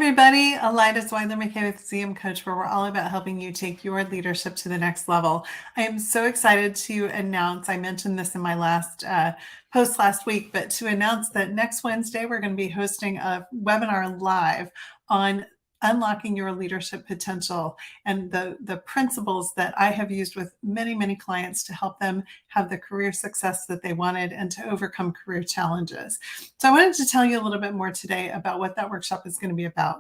everybody. Alida Zweidler-McKay with ZM Coach, where we're all about helping you take your leadership to the next level. I am so excited to announce, I mentioned this in my last post last week, but to announce that next Wednesday, we're going to be hosting a webinar live on unlocking your leadership potential and the principles that I have used with many, many clients to help them have the career success that they wanted and to overcome career challenges. So I wanted to tell you a little bit more today about what that workshop is going to be about.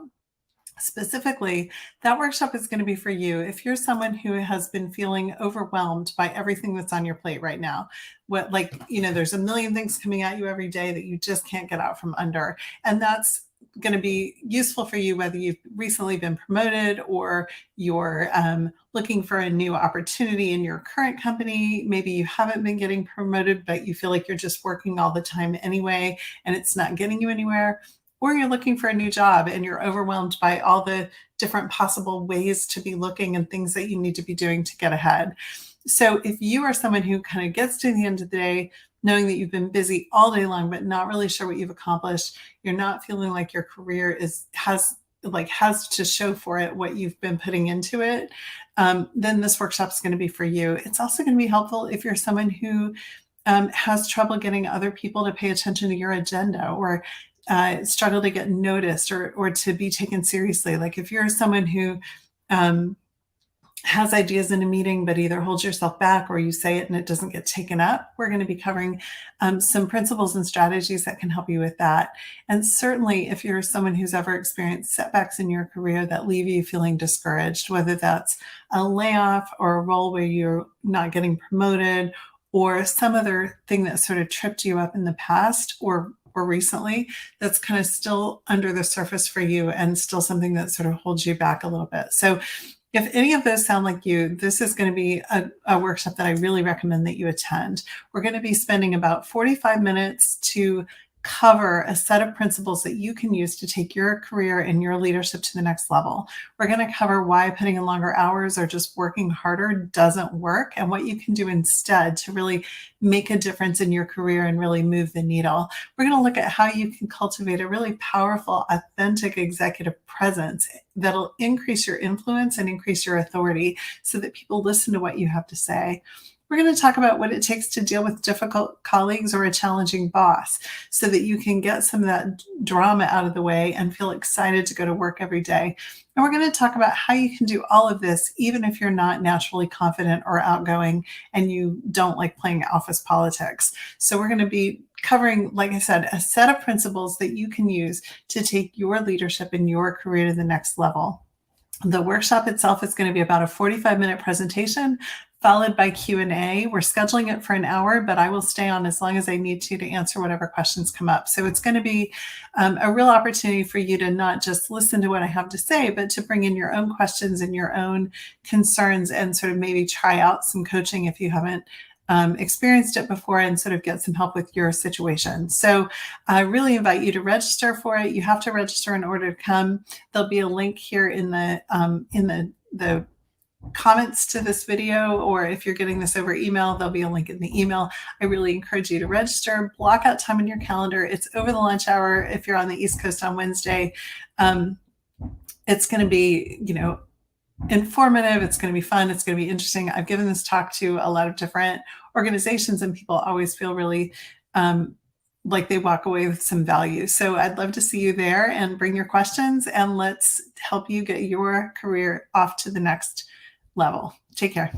Specifically, that workshop is going to be for you if you're someone who has been feeling overwhelmed by everything that's on your plate right now. There's a million things coming at you every day that you just can't get out from under. And that's going to be useful for you whether you've recently been promoted or you're looking for a new opportunity in your current company. Maybe you haven't been getting promoted, but you feel like you're just working all the time anyway, and it's not getting you anywhere. Or you're looking for a new job and you're overwhelmed by all the different possible ways to be looking and things that you need to be doing to get ahead. So if you are someone who kind of gets to the end of the day knowing that you've been busy all day long, but not really sure what you've accomplished, you're not feeling like your career has to show for it what you've been putting into it, then this workshop is going to be for you. It's also going to be helpful if you're someone who has trouble getting other people to pay attention to your agenda or struggle to get noticed or to be taken seriously. Like if you're someone who has ideas in a meeting, but either holds yourself back or you say it and it doesn't get taken up, we're going to be covering some principles and strategies that can help you with that. And certainly if you're someone who's ever experienced setbacks in your career that leave you feeling discouraged, whether that's a layoff or a role where you're not getting promoted or some other thing that sort of tripped you up in the past or recently, that's kind of still under the surface for you and still something that sort of holds you back a little bit. So if any of those sound like you, this is going to be a workshop that I really recommend that you attend. We're going to be spending about 45 minutes to cover a set of principles that you can use to take your career and your leadership to the next level. We're going to cover why putting in longer hours or just working harder doesn't work and what you can do instead to really make a difference in your career and really move the needle. We're going to look at how you can cultivate a really powerful, authentic executive presence that'll increase your influence and increase your authority so that people listen to what you have to say. We're going to talk about what it takes to deal with difficult colleagues or a challenging boss so that you can get some of that drama out of the way and feel excited to go to work every day. And we're going to talk about how you can do all of this even if you're not naturally confident or outgoing and you don't like playing office politics. So we're going to be covering, like I said, a set of principles that you can use to take your leadership and your career to the next level. The workshop itself is going to be about a 45-minute presentation followed by Q&A. We're scheduling it for an hour, but I will stay on as long as I need to answer whatever questions come up. So it's going to be a real opportunity for you to not just listen to what I have to say, but to bring in your own questions and your own concerns and sort of maybe try out some coaching if you haven't experienced it before and sort of get some help with your situation. So I really invite you to register for it. You have to register in order to come. There'll be a link here in the comments to this video, or if you're getting this over email, there'll be a link in the email. I really encourage you to register, block out time in your calendar. It's over the lunch hour if you're on the East Coast on Wednesday. It's going to be, informative. It's going to be fun. It's going to be interesting. I've given this talk to a lot of different organizations and people always feel really like they walk away with some value. So I'd love to see you there and bring your questions and let's help you get your career off to the next level. Take care.